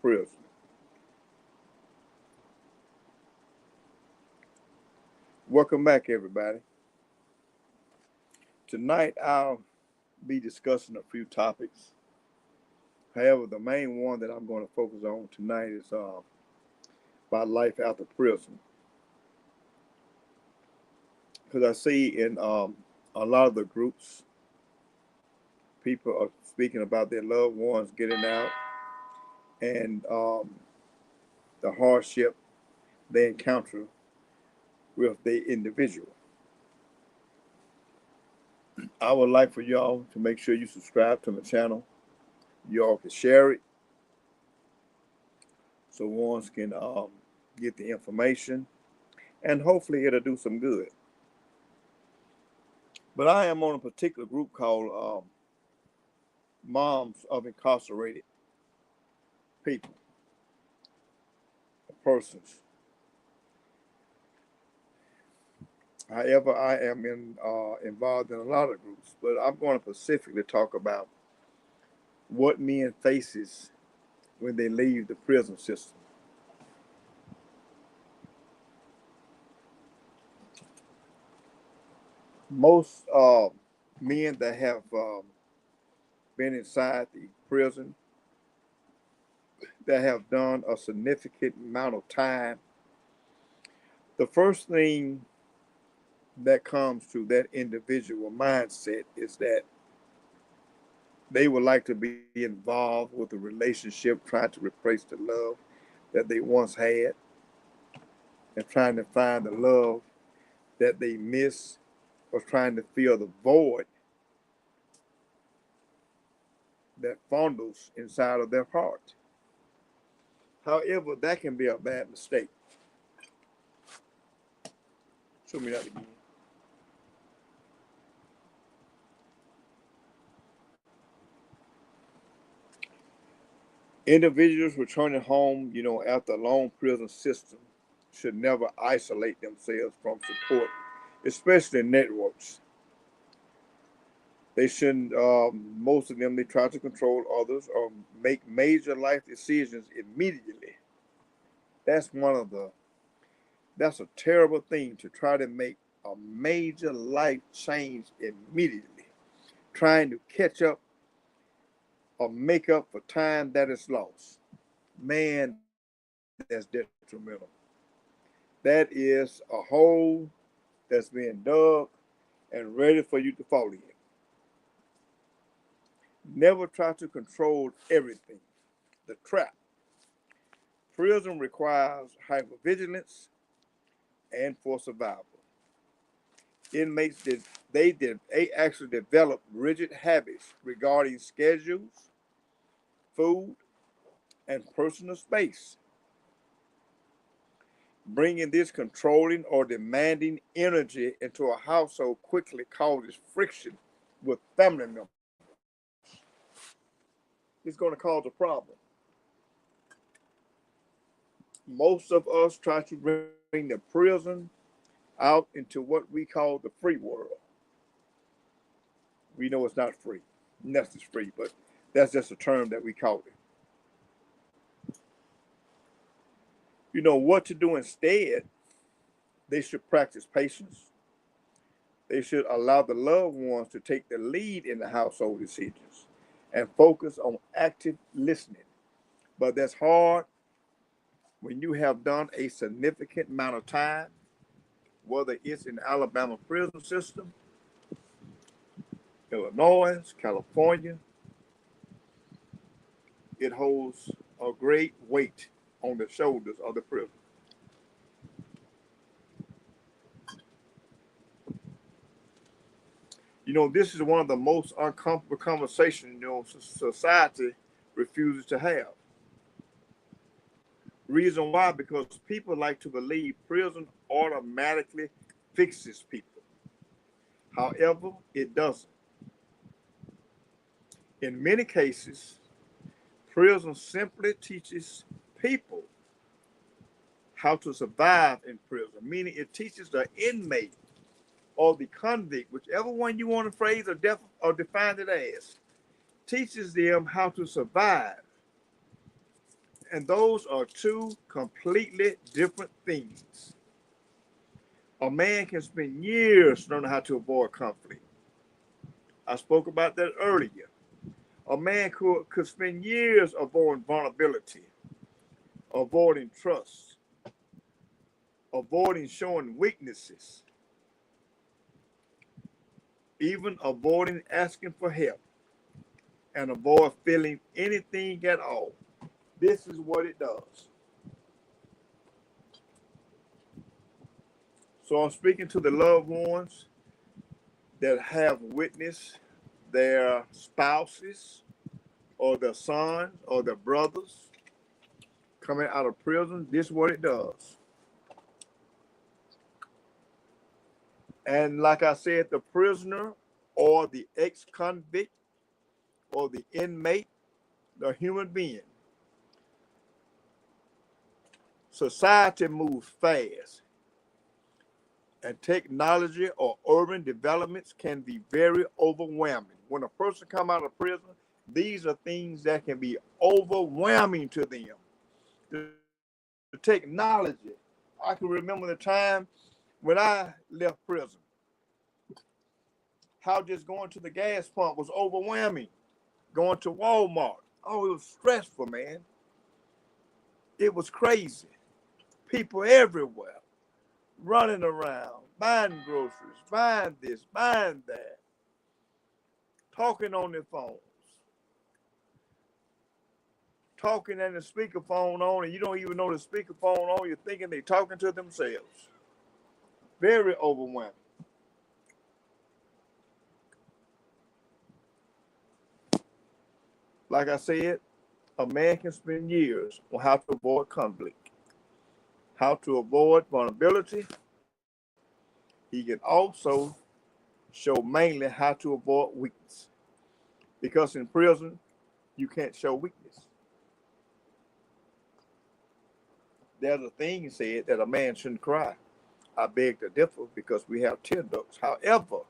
prison. Welcome back, everybody. Tonight, I'll be discussing a few topics. However, the main one that I'm going to focus on tonight is about life after prison. Because I see in a lot of the groups, people are speaking about their loved ones getting out and the hardship they encounter with the individual. I would like for y'all to make sure you subscribe to my channel. Y'all can share it so ones can get the information and hopefully it'll do some good. But I am on a particular group called Moms of Incarcerated People, Persons. However, I am involved in a lot of groups, but I'm going to specifically talk about what men faces when they leave the prison system. Most men that have been inside the prison, that have done a significant amount of time, the first thing that comes to that individual mindset is that they would like to be involved with a relationship, trying to replace the love that they once had, and trying to find the love that they miss, or trying to fill the void that fondles inside of their heart. However, that can be a bad mistake. Show me that again. Individuals returning home, after a long prison system should never isolate themselves from support, especially networks. They shouldn't, most of them, they try to control others or make major life decisions immediately. That's that's a terrible thing, to try to make a major life change immediately, trying to catch up or make up for time that is lost. Man, that's detrimental. That is a hole that's being dug and ready for you to fall in. Never try to control everything. The trap. Prison requires hypervigilance and for survival. Inmates they actually develop rigid habits regarding schedules, food, and personal space. Bringing this controlling or demanding energy into a household quickly causes friction with family members. It's going to cause a problem. Most of us try to bring the prison out into what we call the free world. We know it's not free. Nothing's free, but that's just a term that we call it. You know what to do instead. They should practice patience. They should allow the loved ones to take the lead in the household decisions and focus on active listening. But that's hard when you have done a significant amount of time, whether it's in the Alabama prison system, Illinois, California. It holds a great weight on the shoulders of the prison. This is one of the most uncomfortable conversations, society refuses to have. Reason why? Because people like to believe prison automatically fixes people. However, it doesn't. In many cases, prison simply teaches people how to survive in prison, meaning it teaches the inmate or the convict, whichever one you want to phrase or define it as, teaches them how to survive. And those are two completely different things. A man can spend years learning how to avoid conflict. I spoke about that earlier. A man could spend years avoiding vulnerability, avoiding trust, avoiding showing weaknesses, even avoiding asking for help, and avoid feeling anything at all. This is what it does. So I'm speaking to the loved ones that have witnessed their spouses or their sons or their brothers coming out of prison. This is what it does. And like I said, the prisoner or the ex-convict or the inmate, the human being, society moves fast. And technology or urban developments can be very overwhelming. When a person comes out of prison, these are things that can be overwhelming to them. The technology. I can remember the time when I left prison, how just going to the gas pump was overwhelming. Going to Walmart. Oh, it was stressful, man. It was crazy. People everywhere running around, buying groceries, buying this, buying that, talking on their phones, talking and the speakerphone on, and you don't even know the speakerphone on, you're thinking they're talking to themselves. Very overwhelming. Like I said, a man can spend years on how to avoid conflict, how to avoid vulnerability. He can also show mainly how to avoid weakness. Because in prison, you can't show weakness. There's a thing said that a man shouldn't cry. I beg to differ because we have tear ducts. However,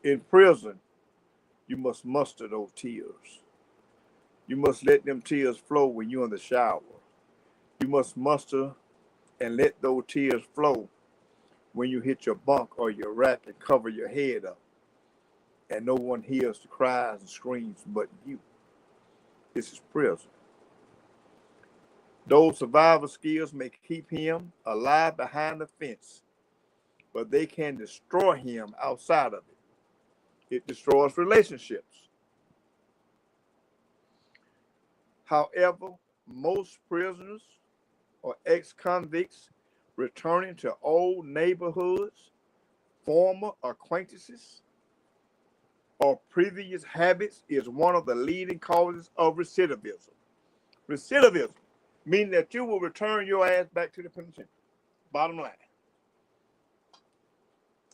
in prison, you must muster those tears. You must let them tears flow when you're in the shower. You must muster and let those tears flow when you hit your bunk or your rack and cover your head up. And no one hears the cries and screams but you. This is prison. Those survival skills may keep him alive behind the fence, but they can destroy him outside of it. It destroys relationships. However, most prisoners or ex-convicts returning to old neighborhoods, former acquaintances, or previous habits is one of the leading causes of recidivism. Recidivism, meaning that you will return your ass back to the penitentiary. Bottom line.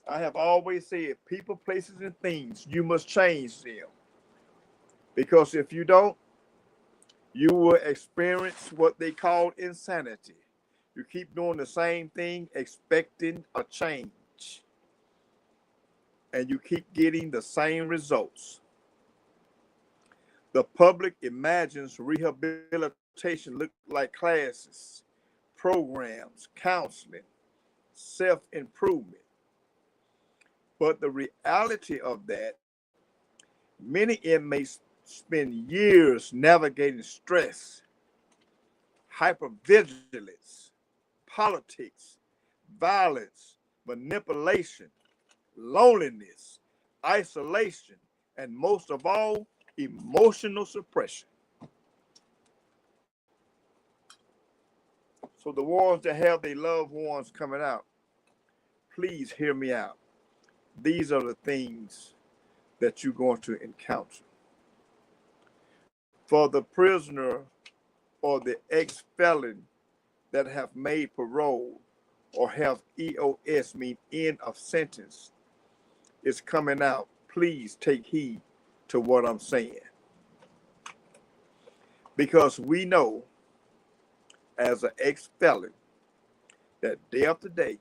I have always said, people, places, and things, you must change them. Because if you don't, you will experience what they call insanity. You keep doing the same thing, expecting a change. And you keep getting the same results. The public imagines rehabilitation look like classes, programs, counseling, self-improvement. But the reality of that, many inmates spend years navigating stress, hypervigilance, politics, violence, manipulation, loneliness, isolation, and most of all, emotional suppression. So the ones that have their loved ones coming out, please hear me out. These are the things that you're going to encounter. For the prisoner or the ex-felon that have made parole or have EOS, mean end of sentence, is coming out, please take heed to what I'm saying. Because we know as an ex-felon that day after day,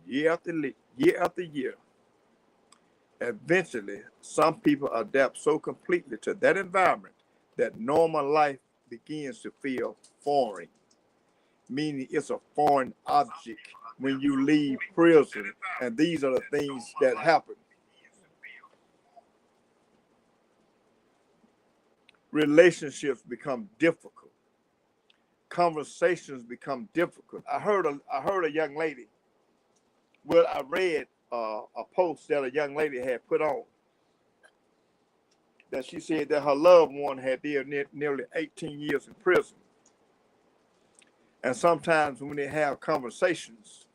year after year, eventually some people adapt so completely to that environment that normal life begins to feel foreign, meaning it's a foreign object when you leave prison. And these are the things that happen. Relationships become difficult. Conversations become difficult. I heard a young lady. Well, I read a post that a young lady had put on that she said that her loved one had been nearly 18 years in prison. And sometimes when they have conversations,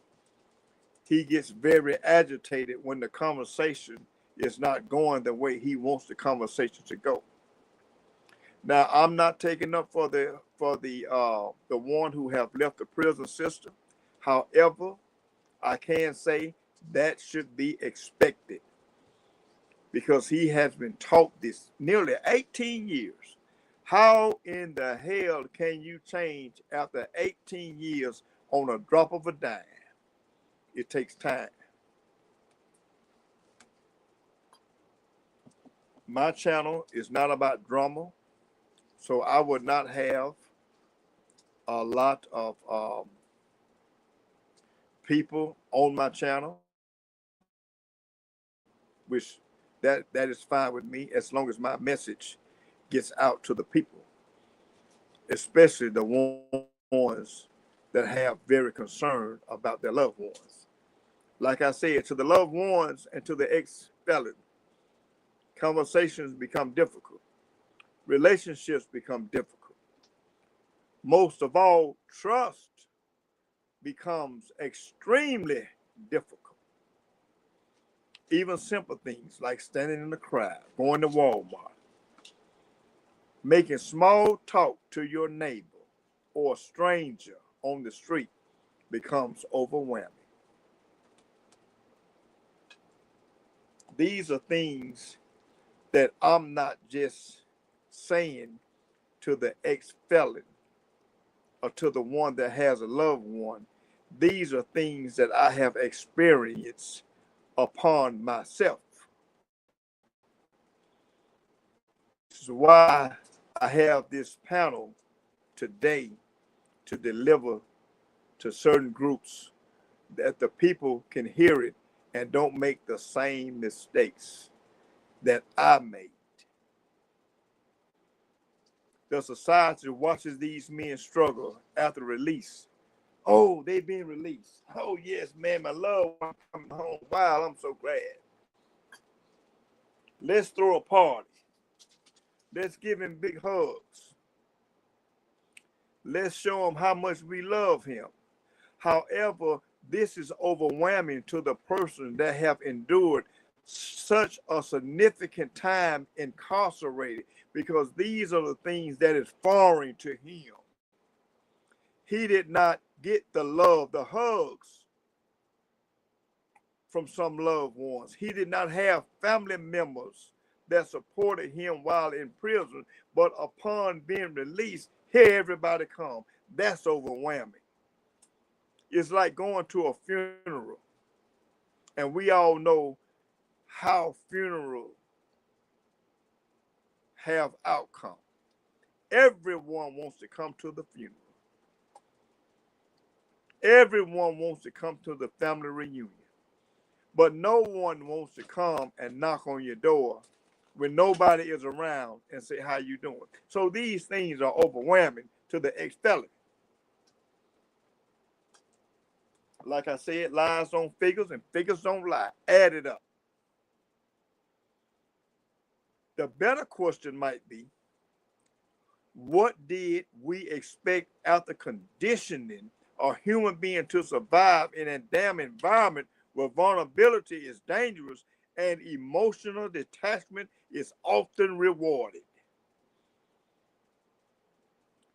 he gets very agitated when the conversation is not going the way he wants the conversation to go. Now, I'm not taking up for the one who have left the prison system. However, I can say that should be expected because he has been taught this nearly 18 years. How in the hell can you change after 18 years on a drop of a dime? It takes time. My channel is not about drama, so I would not have a lot of people on my channel, which that is fine with me as long as my message gets out to the people, especially the ones that have very concern about their loved ones. Like I said, to the loved ones and to the ex-felon, conversations become difficult. Relationships become difficult. Most of all, trust becomes extremely difficult. Even simple things like standing in the crowd, going to Walmart, making small talk to your neighbor or a stranger on the street becomes overwhelming. These are things that I'm not just saying to the ex-felon or to the one that has a loved one. These are things that I have experienced upon myself. This is why I have this panel today to deliver to certain groups that the people can hear it and don't make the same mistakes that I made. The society watches these men struggle after release. Oh, they've been released. Oh, yes, man, my loved one coming home. Wow, I'm so glad. Let's throw a party. Let's give him big hugs. Let's show him how much we love him. However, this is overwhelming to the person that have endured such a significant time incarcerated, because these are the things that is foreign to him. He did not get the love, the hugs from some loved ones. He did not have family members that supported him while in prison, but upon being released, here everybody come. That's overwhelming. It's like going to a funeral, and we all know how funerals have outcome. Everyone wants to come to the funeral. Everyone wants to come to the family reunion. But no one wants to come and knock on your door when nobody is around and say, how you doing? So these things are overwhelming to the ex-felon. Like I said, lies don't figures and figures don't lie. Add it up. The better question might be, what did we expect after conditioning a human being to survive in a damn environment where vulnerability is dangerous and emotional detachment is often rewarded?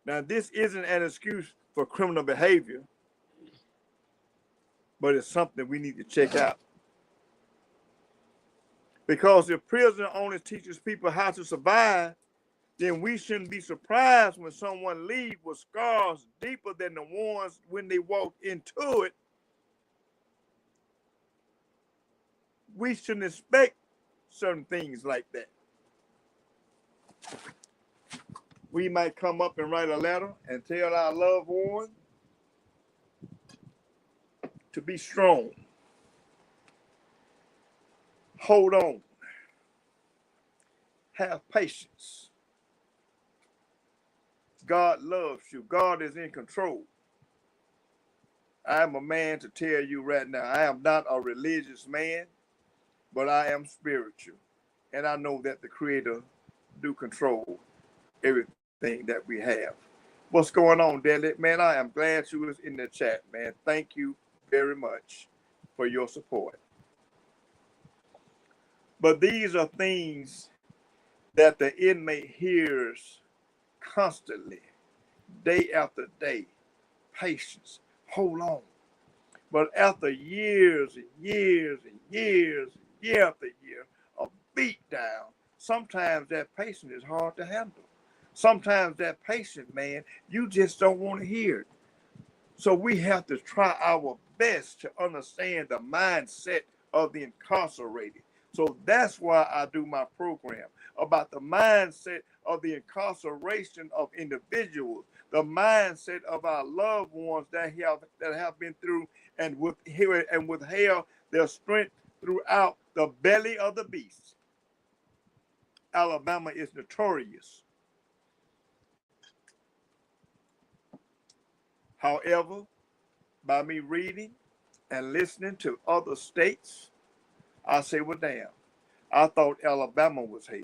Now, this isn't an excuse for criminal behavior, but it's something we need to check out. Because if prison only teaches people how to survive, then we shouldn't be surprised when someone leaves with scars deeper than the ones when they walked into it. We shouldn't expect certain things like that. We might come up and write a letter and tell our loved one to be strong. Hold on. Have patience. God loves you. God is in control. I am a man to tell you right now, I am not a religious man, but I am spiritual. And I know that the Creator do control everything that we have. What's going on, Deli? Man, I am glad you was in the chat, man. Thank you very much for your support. But these are things that the inmate hears constantly, day after day. Patience, hold on. But after years and years and years, year after year of beat down, sometimes that patience is hard to handle. Sometimes that patience, man, you just don't want to hear it. So we have to try our best to understand the mindset of the incarcerated. So that's why I do my program about the mindset of the incarceration of individuals, the mindset of our loved ones that have been through and withheld their strength throughout the belly of the beast. Alabama is notorious. However, by me reading and listening to other states, I say, well, damn, I thought Alabama was hell.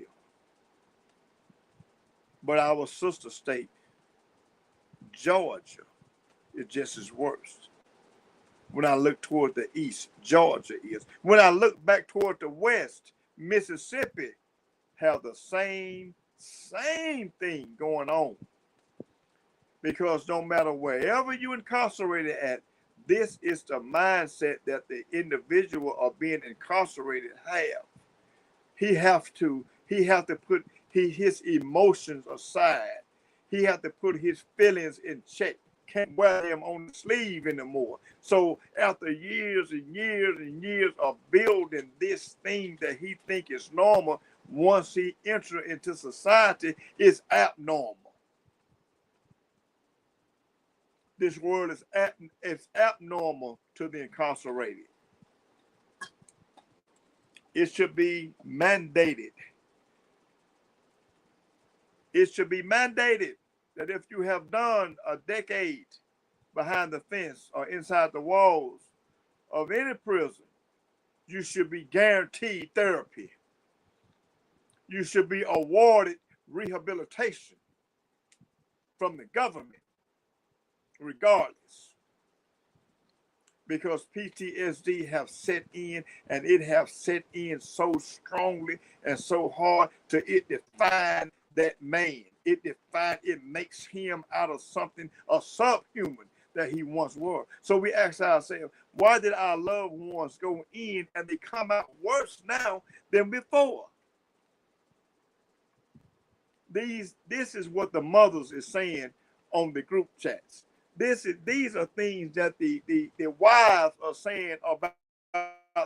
But our sister state, Georgia, is just as worse. When I look toward the east, Georgia is. When I look back toward the west, Mississippi have the same thing going on. Because no matter wherever you incarcerated at, this is the mindset that the individual of being incarcerated have. He have to put his emotions aside. He have to put his feelings in check. Can't wear them on the sleeve anymore. So after years and years and years of building this thing that he think is normal, once he enter into society, it's abnormal. This world is abnormal to the incarcerated. It should be mandated. It should be mandated that if you have done a decade behind the fence or inside the walls of any prison, you should be guaranteed therapy. You should be awarded rehabilitation from the government, regardless. Because PTSD have set in, and it have set in so strongly and so hard to it define that man. It makes him out of something, a subhuman that he once was. So we ask ourselves, why did our loved ones go in and they come out worse now than before? This is what the mothers is saying on the group chats. These are things that the wives are saying about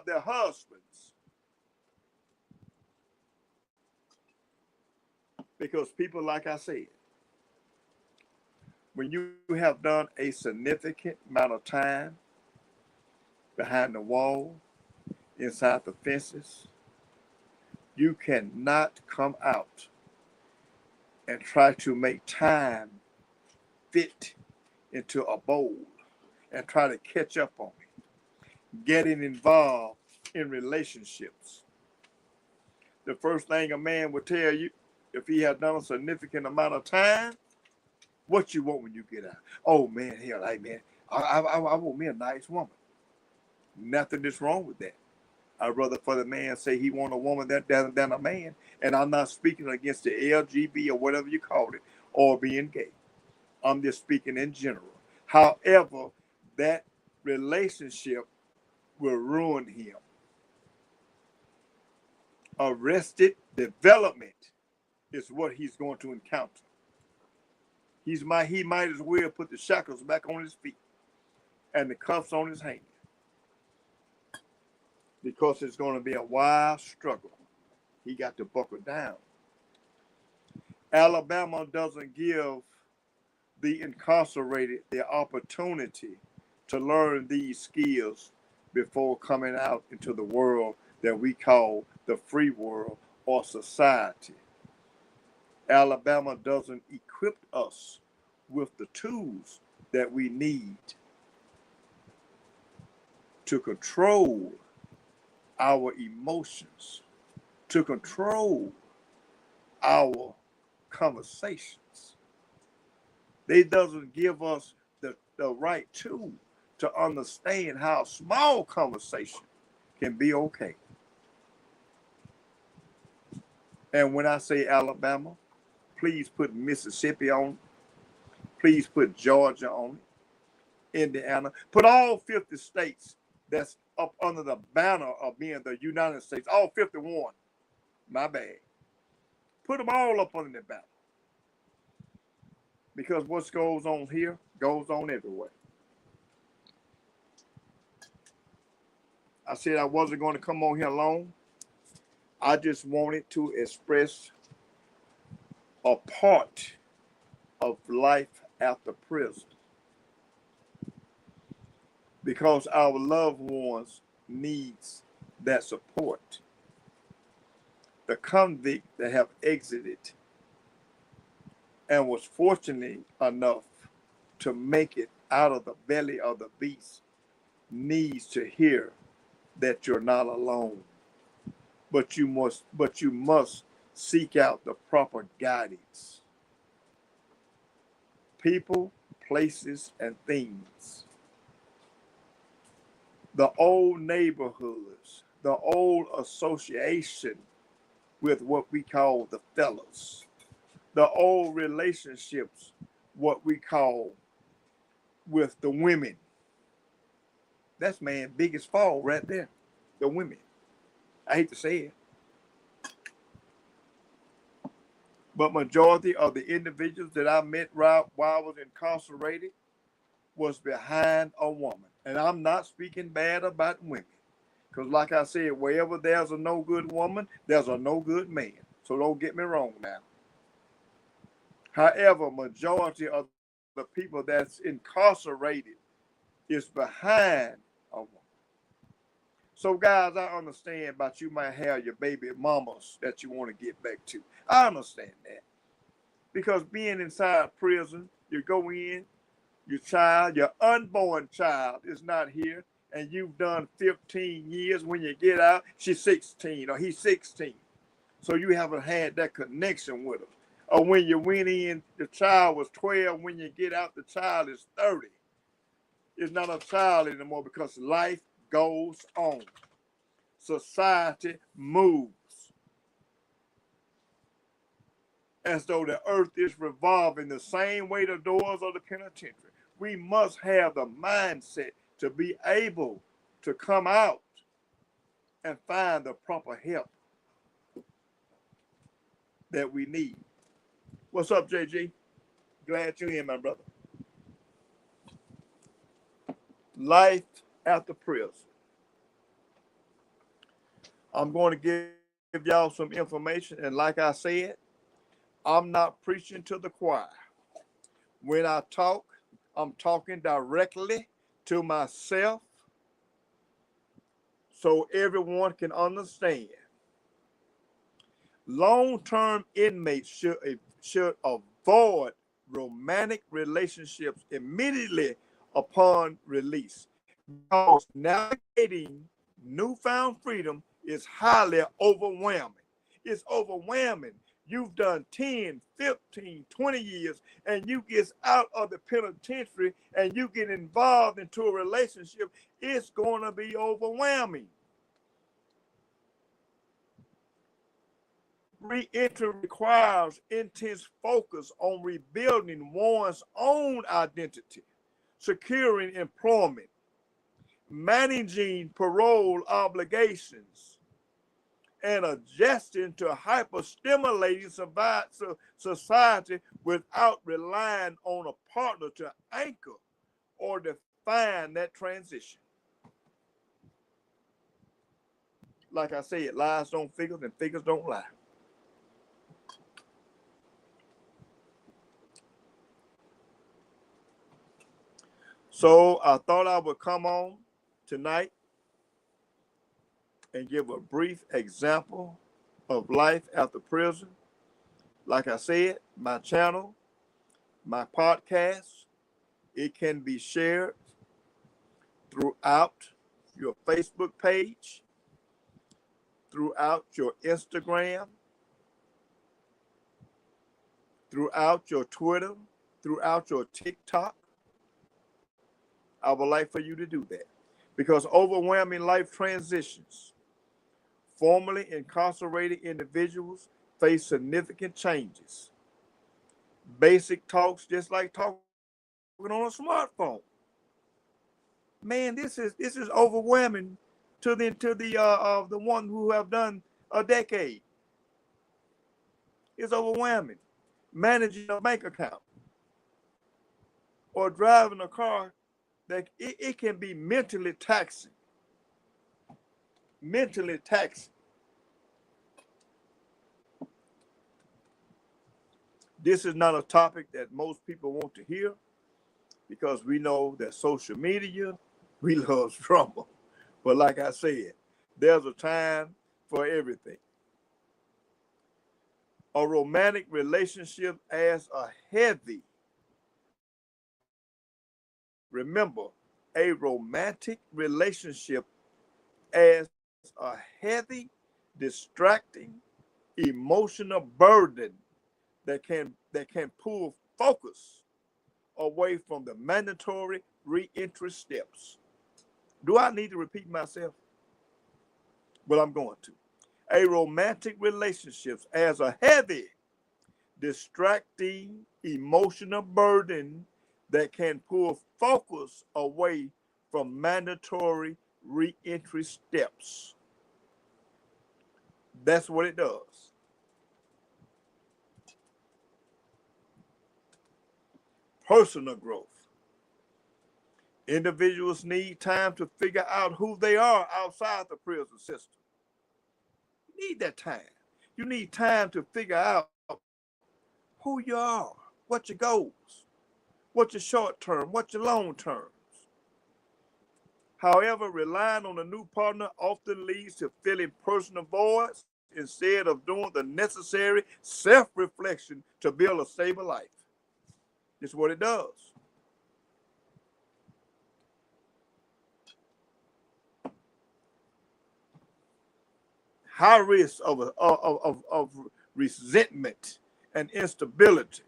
their husbands. Because people, like I said, when you have done a significant amount of time behind the wall, inside the fences, you cannot come out and try to make time fit into a bowl and try to catch up on it. Getting involved in relationships. The first thing a man would tell you, if he had done a significant amount of time, what you want when you get out? Oh man, hell, like man, I want me a nice woman. Nothing is wrong with that. I'd rather for the man say he want a woman than a man. And I'm not speaking against the LGB or whatever you call it, or being gay. I'm just speaking in general. However, that relationship will ruin him. Arrested development is what he's going to encounter. He might as well put the shackles back on his feet and the cuffs on his hands, because it's going to be a wild struggle. He got to buckle down. Alabama doesn't give the incarcerated the opportunity to learn these skills before coming out into the world that we call the free world or society. Alabama doesn't equip us with the tools that we need to control our emotions, to control our conversations. They doesn't give us the right tool to understand how small conversation can be okay. And when I say Alabama, please put Mississippi on it. Please put Georgia on it, Indiana. Put all 50 states that's up under the banner of being the United States, all 51. My bad. Put them all up under the banner. Because what goes on here goes on everywhere. I said I wasn't going to come on here alone. I just wanted to express a part of life after prison. Because our loved ones needs that support. The convict that have exited and was fortunate enough to make it out of the belly of the beast needs to hear that you're not alone. But you must seek out the proper guidance. People, places, and things. The old neighborhoods, the old association with what we call the fellas, the old relationships, what we call with the women. That's man's biggest fall right there, the women. I hate to say it. But majority of the individuals that I met while I was incarcerated was behind a woman. And I'm not speaking bad about women. Because like I said, wherever there's a no good woman, there's a no good man. So don't get me wrong now. However, majority of the people that's incarcerated is behind a woman. So guys, I understand about you might have your baby mamas that you want to get back to. I understand that. Because being inside prison, you go in, your unborn child is not here, and you've done 15 years. When you get out, she's 16 or he's 16. So you haven't had that connection with her. Or when you went in, the child was 12. When you get out, the child is 30. It's not a child anymore because life goes on. Society moves. As though the earth is revolving the same way the doors of the penitentiary. We must have the mindset to be able to come out and find the proper help that we need. What's up, JG? Glad you're in, my brother. Life after prison. I'm going to give y'all some information, and like I said, I'm not preaching to the choir. When I talk, I'm talking directly to myself so everyone can understand. Long-term inmates should avoid romantic relationships immediately upon release because navigating newfound freedom is highly overwhelming. It's overwhelming. You've done 10, 15, 20 years, and you get out of the penitentiary and you get involved into a relationship, it's going to be overwhelming. Re-entry requires intense focus on rebuilding one's own identity, securing employment, managing parole obligations, and adjusting to hyper-stimulating society without relying on a partner to anchor or define that transition. Like I said, lies don't figure and figures don't lie. So I thought I would come on tonight and give a brief example of life after prison. Like I said, my channel, my podcast, it can be shared throughout your Facebook page, throughout your Instagram, throughout your Twitter, throughout your TikTok. I would like for you to do that because overwhelming life transitions, formerly incarcerated individuals face significant changes. Basic talks, just like talking on a smartphone. Man, this is overwhelming to the one who have done a decade. It's overwhelming. Managing a bank account or driving a car, that it can be mentally taxing. Mentally taxing. This is not a topic that most people want to hear because we know that social media, we love drama. But like I said, there's a time for everything. A romantic relationship as a heavy, remember, a romantic relationship as a heavy, distracting, emotional burden that can pull focus away from the mandatory reentry steps. Do I need to repeat myself? Well, I'm going to. A romantic relationship as a heavy, distracting, emotional burden that can pull focus away from mandatory reentry steps. That's what it does. Personal growth. Individuals need time to figure out who they are outside the prison system. You need that time. You need time to figure out who you are, what your goals, what your short term, what your long terms. However, relying on a new partner often leads to filling personal voids instead of doing the necessary self-reflection to build a stable life. It's what it does. High risk of resentment and instability.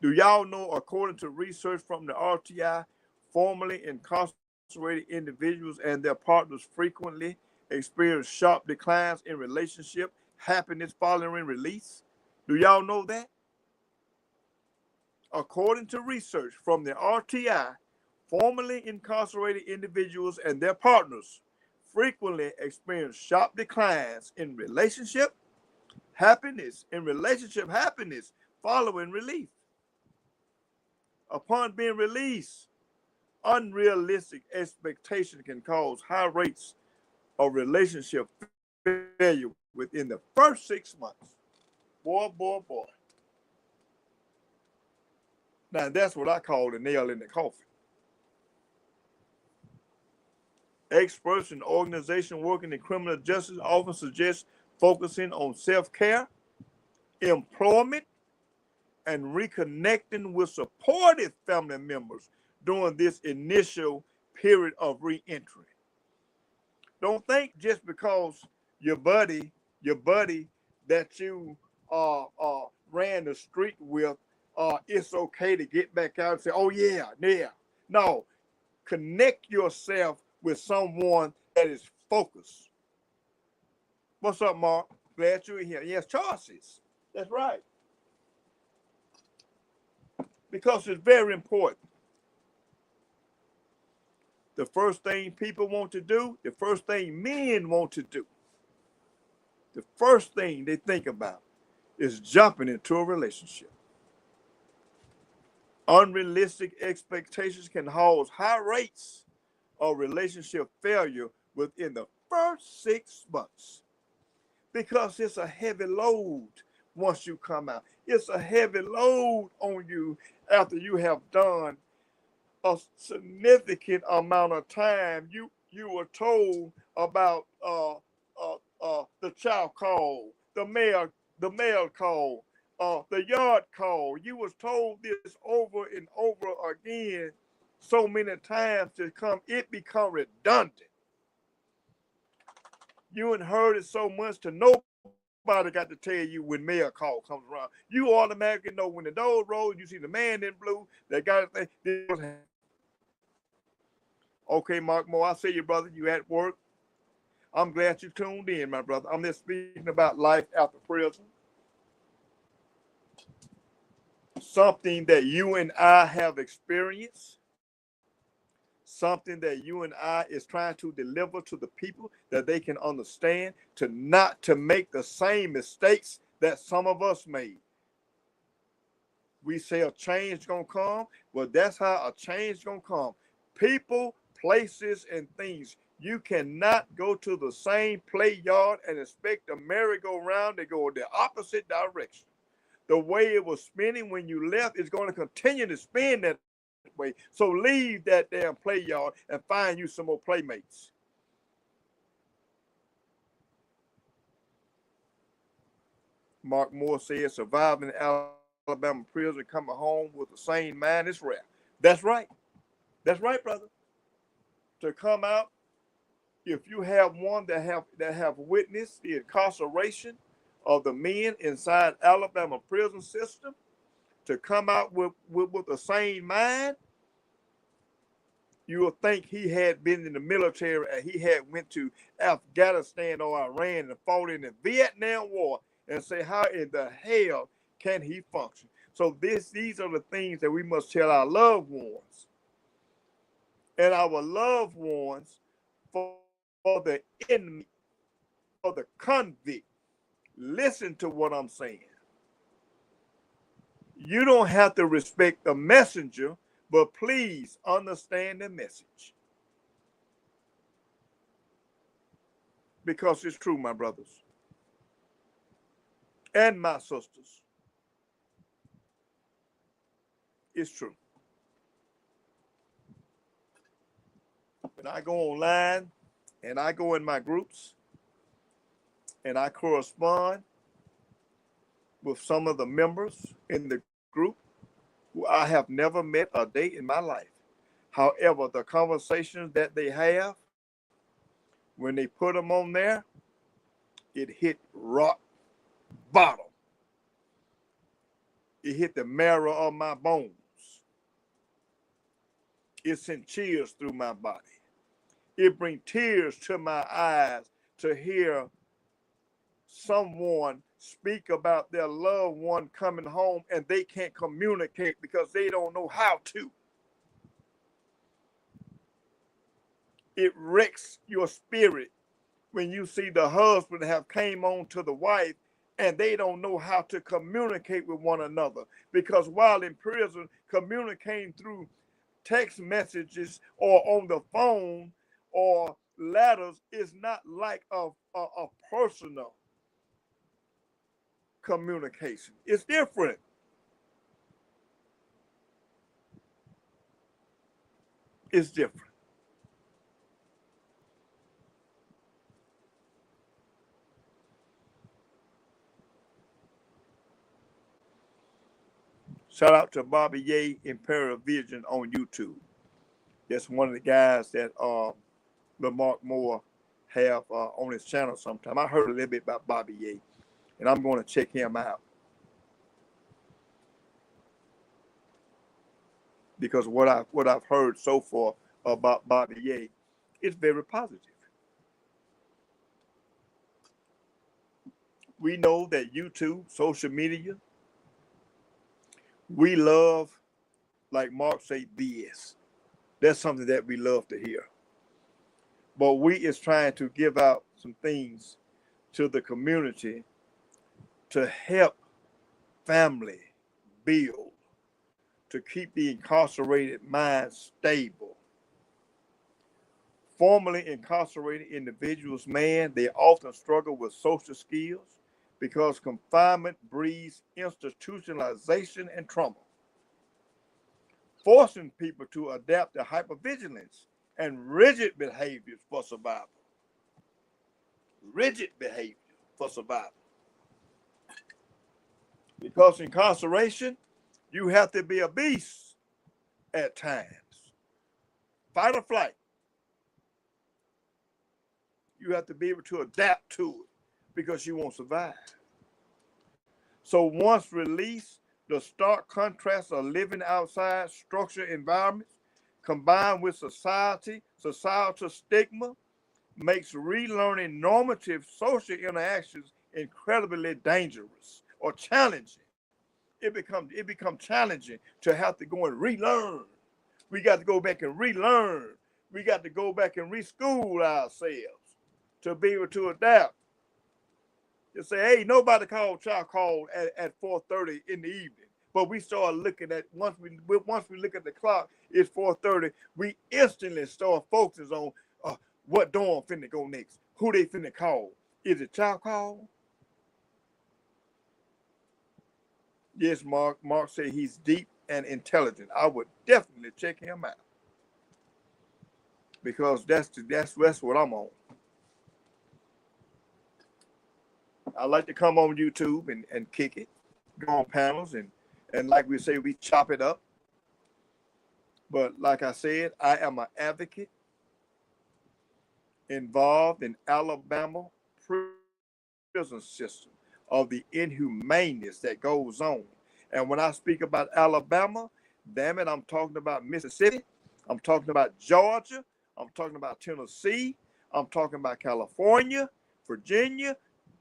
Do y'all know, according to research from the RTI, formerly incarcerated individuals and their partners frequently experience sharp declines in relationship happiness following release? Do y'all know that? According to research from the RTI, formerly incarcerated individuals and their partners frequently experience sharp declines in relationship happiness, following release. Upon being released, unrealistic expectations can cause high rates of relationship failure within the first 6 months. Boy, boy, boy. Now, that's what I call the nail in the coffin. Experts in organization working in criminal justice often suggest focusing on self-care, employment, and reconnecting with supportive family members during this initial period of reentry. Don't think just because your buddy that you ran the street with, it's okay to get back out and say, oh yeah, yeah. No, connect yourself with someone that is focused. What's up, Mark? Glad you're here. Yes, choices. That's right. Because it's very important. The first thing people want to do, the first thing men want to do, the first thing they think about is jumping into a relationship. Unrealistic expectations can cause high rates of relationship failure within the first 6 months because it's a heavy load once you come out. It's a heavy load on you after you have done a significant amount of time you were told about the child call, the mail call, the yard call. You was told this over and over again so many times to come, it become redundant. You ain't heard it so much to nobody got to tell you when mail call comes around. You automatically know when the door rolls, you see the man in blue, they got a thing. Okay, Mark Moore, I see you, brother. You at work. I'm glad you tuned in, my brother. I'm just speaking about life after prison. Something that you and I have experienced. Something that you and I is trying to deliver to the people that they can understand, to not to make the same mistakes that some of us made. We say a change gonna come. Well, that's how a change gonna come. People, places, and things. You cannot go to the same play yard and expect the merry-go-round to go the opposite direction. The way it was spinning when you left is going to continue to spin that way. So leave that damn play yard and find you some more playmates. Mark Moore says surviving Alabama prison, coming home with the same mind is rare. That's right. That's right, brother. To come out, if you have one that have witnessed the incarceration of the men inside Alabama prison system, to come out with the same mind, you will think he had been in the military and he had went to Afghanistan or Iran and fought in the Vietnam War, and say, how in the hell can he function? So these are the things that we must tell our loved ones. And our loved ones, for the enemy, for the convict, listen to what I'm saying. You don't have to respect the messenger, but please understand the message. Because it's true, my brothers and my sisters. It's true. When I go online and I go in my groups and I correspond with some of the members in the group who I have never met a day in my life. However, the conversations that they have, when they put them on there, it hit rock bottom. It hit the marrow of my bones. It sent chills through my body. It brings tears to my eyes to hear someone speak about their loved one coming home and they can't communicate because they don't know how to. It wrecks your spirit when you see the husband have came on to the wife and they don't know how to communicate with one another, because while in prison, communicating through text messages or on the phone or letters is not like a personal communication. It's different. It's different. Shout out to Bobby Ye, Imperial Vision on YouTube. That's one of the guys that Mark Moore have on his channel sometime. I heard a little bit about Bobby Ye, and I'm going to check him out. Because what I've heard so far about Bobby Ye is very positive. We know that YouTube, social media, we love, like Mark said, BS. That's something that we love to hear. But we is trying to give out some things to the community to help family build, to keep the incarcerated mind stable. Formerly incarcerated individuals, man, they often struggle with social skills because confinement breeds institutionalization and trauma. forcing people to adapt to hypervigilance and rigid behaviors for survival. Rigid behavior for survival. Because incarceration, you have to be a beast at times. Fight or flight. You have to be able to adapt to it because you won't survive. So once released, the stark contrast of living outside structured environments combined with societal stigma makes relearning normative social interactions incredibly dangerous or challenging. It becomes challenging to have to go and relearn. We got to go back and relearn. We got to go back and reschool ourselves to be able to adapt. You say, hey, nobody called child call at 4:30 in the evening. But we start looking at once we look at the clock, it's 4:30. We instantly start focusing on what dorm finna go next, who they finna call. Is it child call? Yes, Mark. Mark said he's deep and intelligent. I would definitely check him out because that's what I'm on. I like to come on YouTube and kick it, go on panels and like we say, we chop it up. But like I said, I am an advocate involved in Alabama prison system of the inhumaneness that goes on. And when I speak about Alabama, damn it, I'm talking about Mississippi, I'm talking about Georgia, I'm talking about Tennessee, I'm talking about California, Virginia.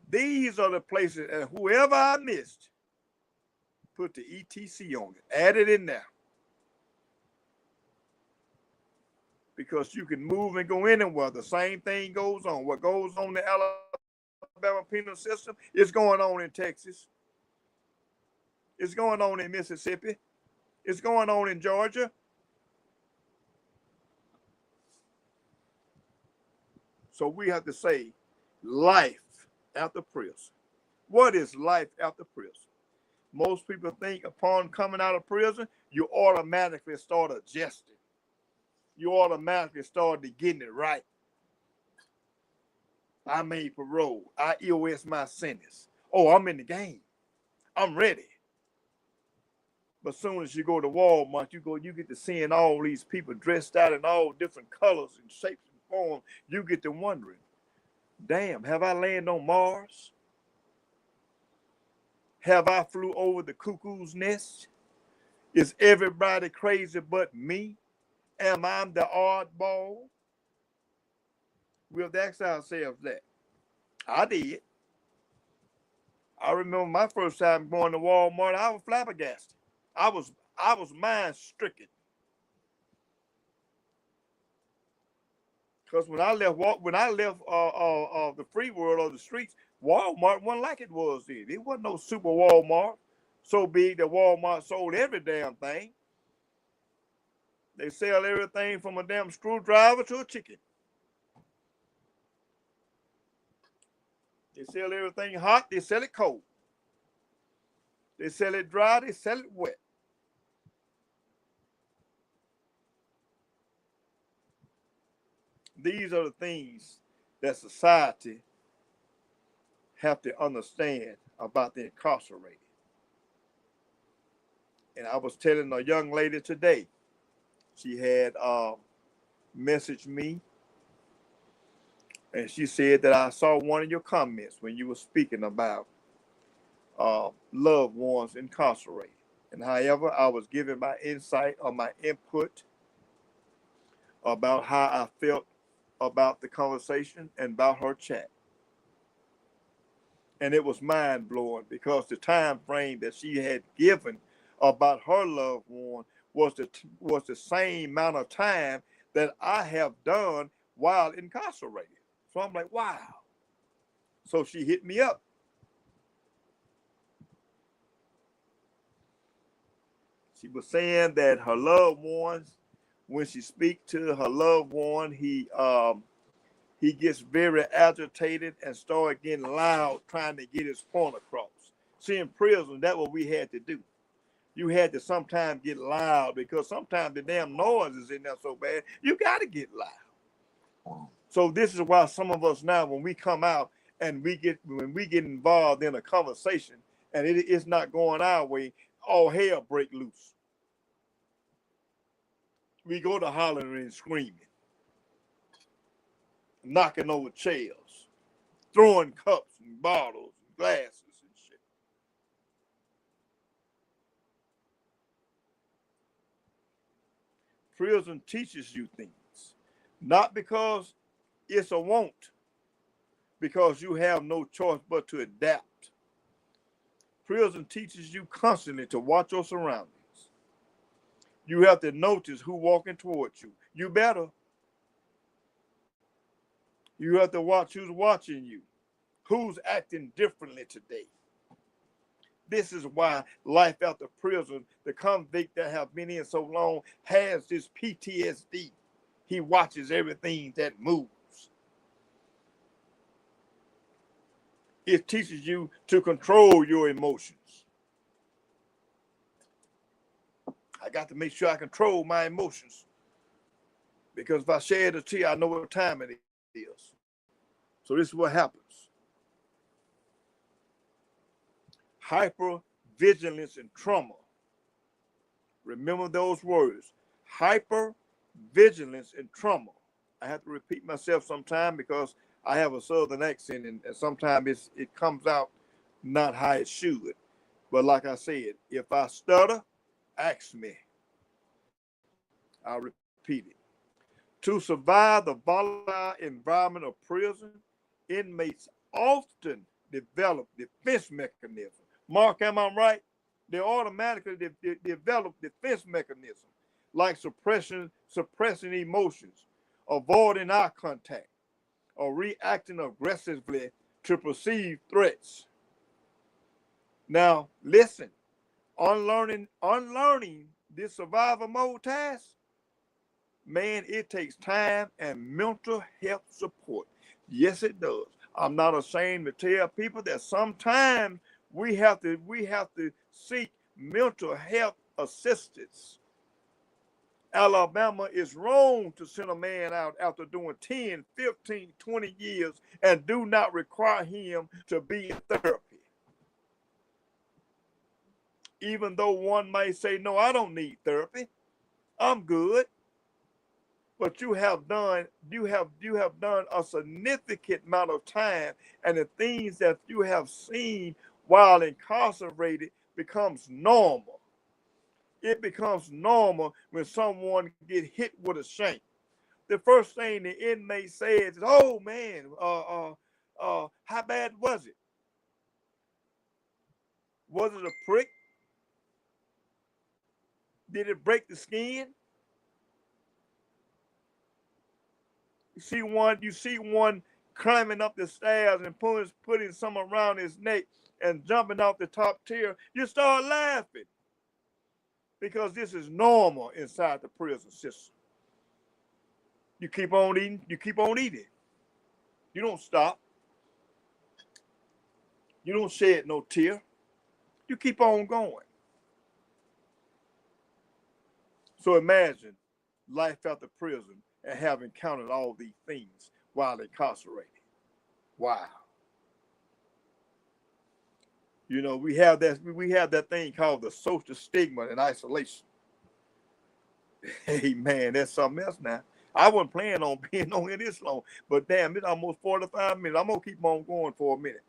These are the places, and whoever I missed, put the ETC on it, add it in there. Because you can move and go anywhere. The same thing goes on. What goes on in the Alabama penal system is going on in Texas. It's going on in Mississippi. It's going on in Georgia. So we have to say life after prison. What is life after prison? Most people think upon coming out of prison, you automatically start adjusting. You automatically start getting it right. I made parole. I EOS my sentence. Oh, I'm in the game. I'm ready. But as soon as you go to Walmart, you get to seeing all these people dressed out in all different colors and shapes and forms. You get to wondering, damn, have I landed on Mars? Have I flew over the cuckoo's nest? Is everybody crazy but me? Am I the oddball? We'll ask ourselves that. I did. I remember my first time going to Walmart, I was flabbergasted. I was mind stricken. Because when I left the free world or the streets, Walmart wasn't like it was then. It wasn't no super Walmart so big that Walmart sold every damn thing. They sell everything from a damn screwdriver to a chicken. They sell everything hot, they sell it cold. They sell it dry, they sell it wet. These are the things that society have to understand about the incarcerated. And I was telling a young lady today, she had messaged me, and she said that I saw one of your comments when you were speaking about loved ones incarcerated. And however, I was giving my insight or my input about how I felt about the conversation and about her chat. And it was mind blowing because the time frame that she had given about her loved one was the same amount of time that I have done while incarcerated. So I'm like, wow. So she hit me up. She was saying that her loved ones, when she speaks to her loved one, he gets very agitated and start getting loud trying to get his point across. See, in prison, that's what we had to do. you had to sometimes get loud because sometimes the damn noise is in there so bad, you got to get loud. So this is why some of us now, when we come out and when we get involved in a conversation and it's not going our way, all hell break loose. We go to hollering and screaming, knocking over chairs, throwing cups and bottles and glasses and shit. Prison teaches you things, not because it's a want, because you have no choice but to adapt. Prison teaches you constantly to watch your surroundings. You have to notice who walking towards you. You better. You have to watch who's watching you, who's acting differently today. This is why life after prison, the convict that have been in so long has this PTSD. He watches everything that moves. It teaches you to control your emotions. I got to make sure I control my emotions, because if I shed a tear, I know what time it is. So this is what happens. Hypervigilance and trauma. Remember those words. Hypervigilance and trauma. I have to repeat myself sometime because I have a southern accent and sometimes it comes out not how it should. But like I said, if I stutter, ask me. I'll repeat it. To survive the volatile environment of prison, inmates often develop defense mechanisms. Mark, am I right? They automatically develop defense mechanisms like suppressing emotions, avoiding eye contact, or reacting aggressively to perceived threats. Now, listen, unlearning this survival mode task, man, it takes time and mental health support. Yes, it does. I'm not ashamed to tell people that sometimes we have to seek mental health assistance. Alabama is wrong to send a man out after doing 10, 15, 20 years and do not require him to be in therapy. Even though one might say, no, I don't need therapy. I'm good. But you have done a significant amount of time, and the things that you have seen while incarcerated becomes normal. It becomes normal when someone get hit with a shank. The first thing the inmate says is, "Oh man, how bad was it? Was it a prick? Did it break the skin?" You see one climbing up the stairs and putting some around his neck and jumping off the top tier. You start laughing because this is normal inside the prison system. You keep on eating. You keep on eating. You don't stop. You don't shed no tear. You keep on going. So imagine life after prison and have encountered all these things while incarcerated. Wow. You know, we have that thing called the social stigma and isolation. Hey man, that's something else now. I wasn't planning on being on here this long, but damn, it's almost 45 minutes. I'm gonna keep on going for a minute.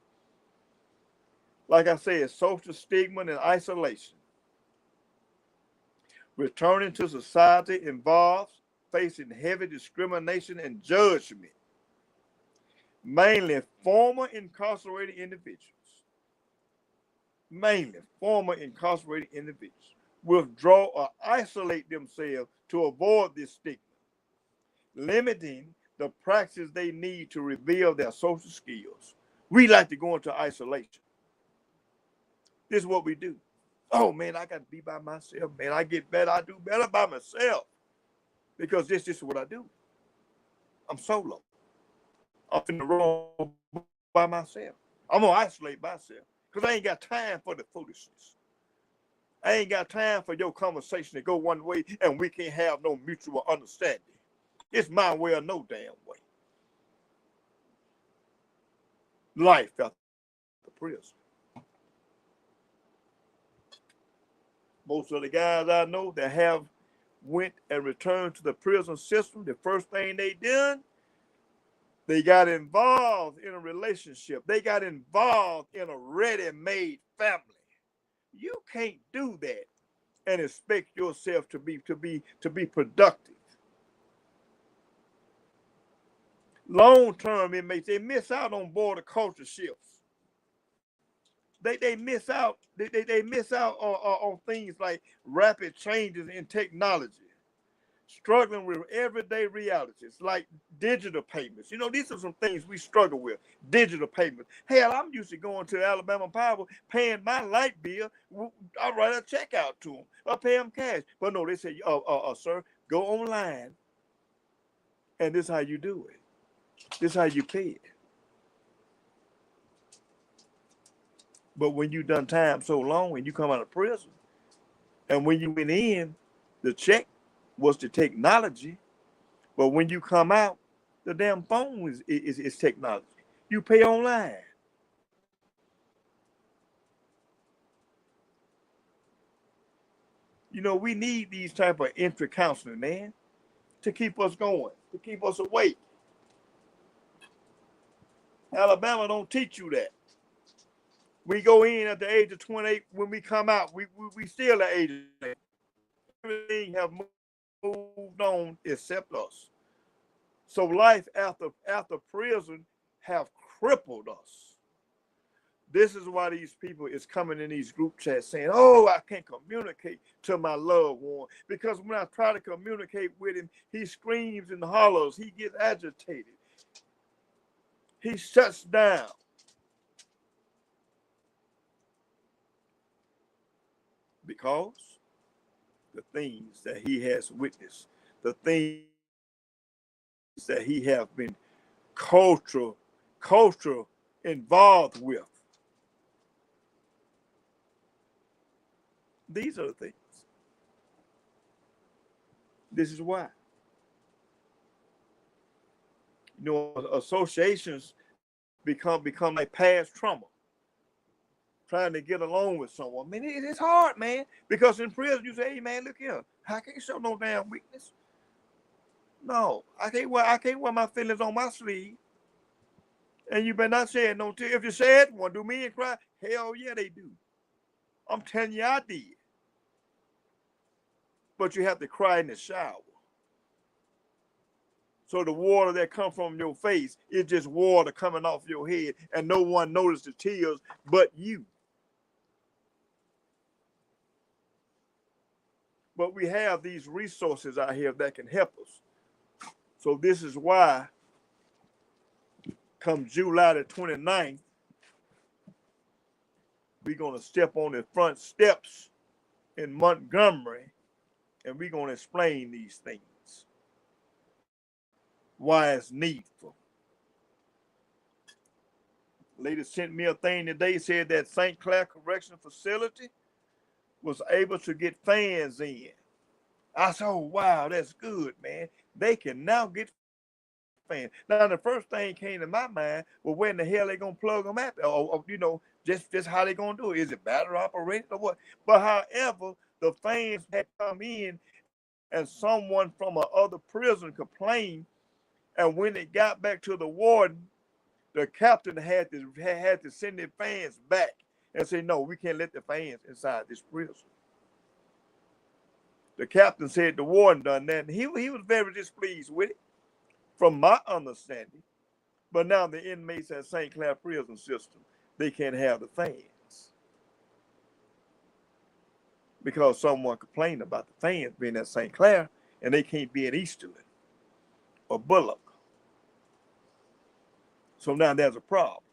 Like I said, social stigma and isolation. Returning to society involves facing heavy discrimination and judgment. Mainly former incarcerated individuals. Withdraw or isolate themselves to avoid this stigma, limiting the practice they need to reveal their social skills. We like to go into isolation. This is what we do. Oh man, I got to be by myself, man. I get better. I do better by myself because this is what I do. I'm solo. I'm in the room by myself. I'm gonna isolate myself because I ain't got time for the foolishness. I ain't got time for your conversation to go one way and we can't have no mutual understanding. It's my way or no damn way. Life after prison. Most of the guys I know that have went and returned to the prison system, the first thing they did, they got involved in a relationship. They got involved in a ready-made family. You can't do that and expect yourself to be productive. Long-term inmates, they miss out on border culture shifts. They miss out. They miss out on things like rapid changes in technology, struggling with everyday realities like digital payments. You know, these are some things we struggle with. Digital payments. Hell, I'm used to going to Alabama Power, paying my light bill. I write a check out to them. I pay them cash. But no, they say, sir, go online, and this is how you do it. This is how you pay it. But when you done time so long and you come out of prison, and when you went in, the check was the technology. But when you come out, the damn phone is technology. You pay online. You know, we need these type of entry counseling, man, to keep us going, to keep us awake. Alabama don't teach you that. We go in at the age of 28. When we come out, we still at age of 28. Everything have moved on except us. So life after prison have crippled us. This is why these people is coming in these group chats saying, oh, I can't communicate to my loved one. Because when I try to communicate with him, he screams and hollers. He gets agitated. He shuts down. Because the things that he has witnessed, the things that he have been cultural involved with. These are the things. This is why. You know, associations become like past trauma. Trying to get along with someone. I mean, it's hard, man. Because in prison, you say, hey, man, look here. I can't show no damn weakness. No, I can't wear my feelings on my sleeve. And you better not say it no tear. If you say it, want to do me and cry? Hell yeah, they do. I'm telling you, I did. But you have to cry in the shower. So the water that comes from your face is just water coming off your head, and no one noticed the tears but you. But we have these resources out here that can help us. So this is why come July the 29th, we're going to step on the front steps in Montgomery, and we're going to explain these things. Why it's needful. Lady sent me a thing today, said that St. Clair Correctional Facility was able to get fans in. I said, oh, wow, that's good, man. They can now get fans. Now, the first thing came to my mind, well, when the hell they going to plug them at? Or you know, just how they going to do it. Is it battery operated or what? But however, the fans had come in and someone from another prison complained, and when it got back to the warden, the captain had to send the fans back and say, no, we can't let the fans inside this prison. The captain said the warden done that, and he was very displeased with it, from my understanding. But now the inmates at St. Clair Prison System, they can't have the fans because someone complained about the fans being at St. Clair, and they can't be at Easterly or Bullock. So now there's a problem.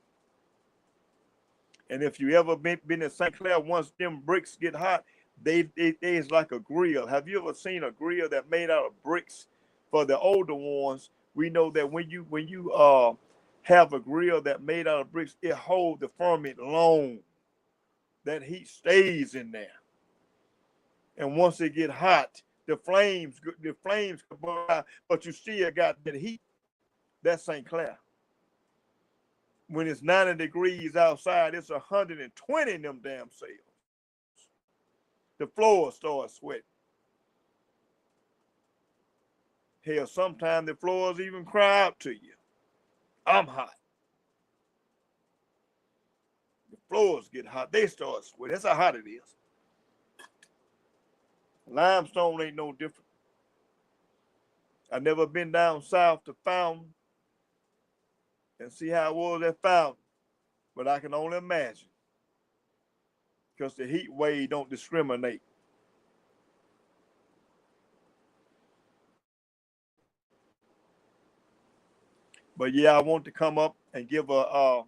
And if you ever been in St. Clair, once them bricks get hot, it's like a grill. Have you ever seen a grill that made out of bricks? For the older ones, we know that when you have a grill that made out of bricks, it holds the ferment long. That heat stays in there. And once it get hot, the flames could burn out, but you still got that heat. That's St. Clair. When it's 90 degrees outside, it's 120 in them damn cells. The floor starts sweating. Hell, sometimes the floors even cry out to you. I'm hot. The floors get hot. They start sweating. That's how hot it is. Limestone ain't no different. I never been down south to Fountain and see how it was at Fountain, but I can only imagine because the heat wave don't discriminate. But yeah, I want to come up and give a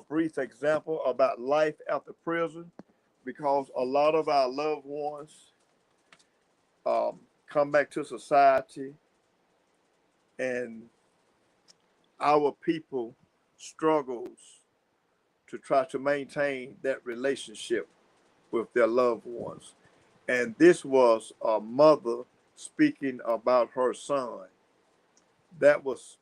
brief example about life after prison because a lot of our loved ones come back to society and our people struggles to try to maintain that relationship with their loved ones. And this was a mother speaking about her son. That was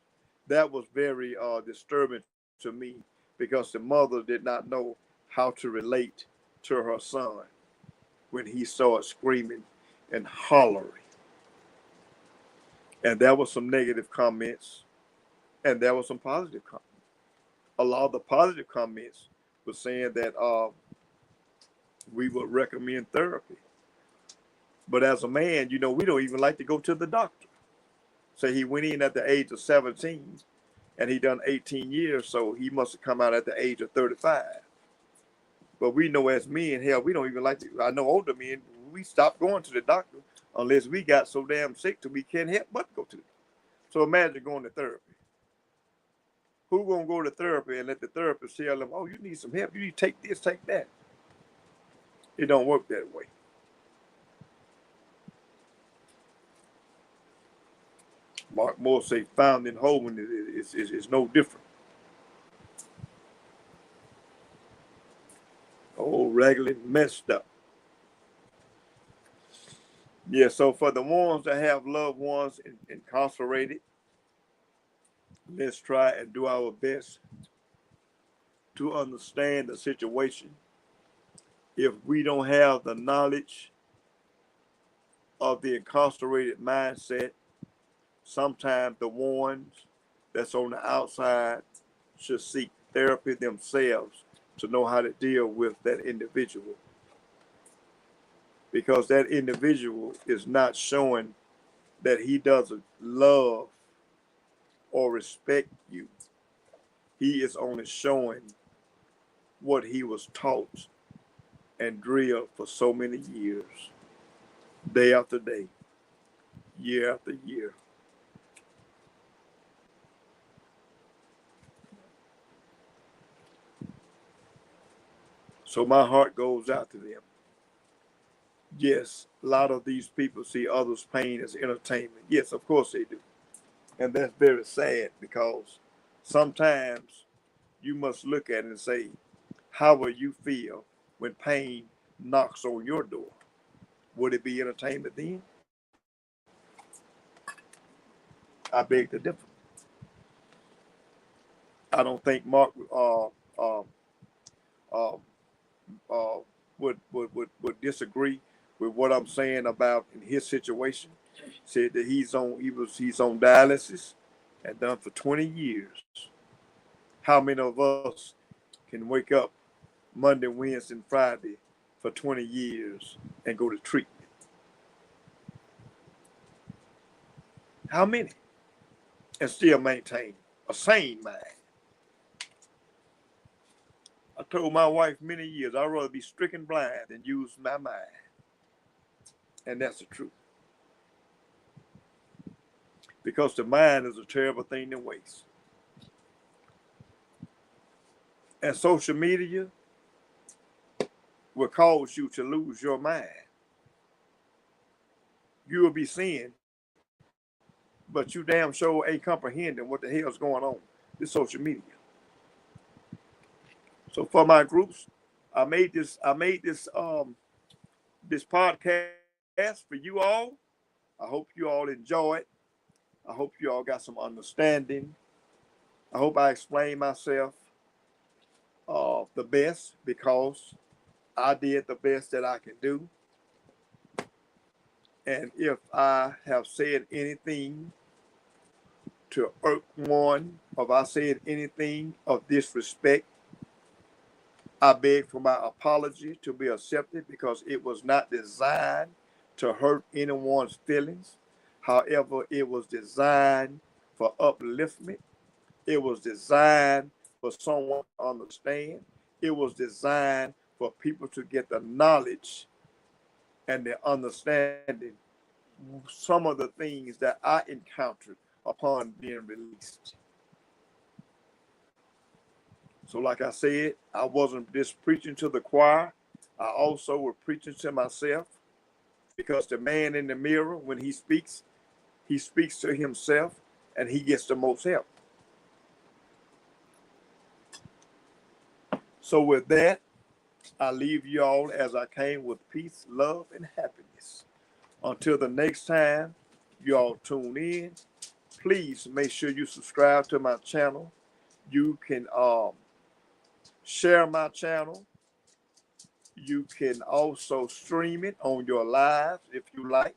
very disturbing to me because the mother did not know how to relate to her son when he started screaming and hollering. And there were some negative comments and there were some positive comments. A lot of the positive comments were saying that we would recommend therapy. But as a man, we don't even like to go to the doctor. So he went in at the age of 17 and he done 18 years, so he must have come out at the age of 35. But we know as men, hell, we don't even like to. I know older men, we stopped going to the doctor unless we got so damn sick that we can't help but go to the doctor. So imagine going to therapy. Who gonna go to therapy and let the therapist tell them, oh, you need some help, you need to take this, take that? It don't work that way. Mark Moore say found in Holman is no different. Oh, regularly messed up. Yeah, so for the ones that have loved ones incarcerated, let's try and do our best to understand the situation. If we don't have the knowledge of the incarcerated mindset, sometimes the ones that's on the outside should seek therapy themselves to know how to deal with that individual. Because that individual is not showing that he doesn't love or respect you. He is only showing what he was taught and drilled for so many years, day after day, year after year. So my heart goes out to them. Yes, a lot of these people see others' pain as entertainment. Yes, of course they do. And that's very sad because sometimes you must look at it and say, how will you feel when pain knocks on your door? Would it be entertainment then? I beg to differ. I don't think Mark uh, uh, would disagree with what I'm saying about in his situation. Said that he's on dialysis and done for 20 years. How many of us can wake up Monday, Wednesday, and Friday for 20 years and go to treatment? How many? And still maintain a sane mind. I told my wife many years I'd rather be stricken blind than use my mind. And that's the truth. Because the mind is a terrible thing to waste. And social media will cause you to lose your mind. You will be seeing, but you damn sure ain't comprehending what the hell's going on. This social media. So for my groups, I made this this podcast for you all. I hope you all enjoy it. I hope you all got some understanding. I hope I explained myself the best, because I did the best that I can do. And if I have said anything to irk one, or if I said anything of disrespect, I beg for my apology to be accepted, because it was not designed to hurt anyone's feelings. However, it was designed for upliftment. It was designed for someone to understand. It was designed for people to get the knowledge and the understanding some of the things that I encountered upon being released. So like I said, I wasn't just preaching to the choir. I also was preaching to myself, because the man in the mirror, when he speaks to himself, and he gets the most help. So with that, I leave you all as I came, with peace, love, and happiness. Until the next time you all tune in, please make sure you subscribe to my channel. You can share my channel. You can also stream it on your live if you like.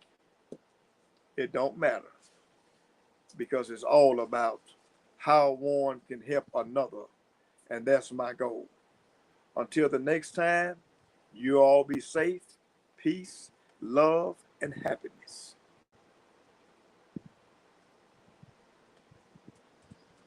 It don't matter, because it's all about how one can help another, and that's my goal. Until the next time, you all be safe, peace, love, and happiness.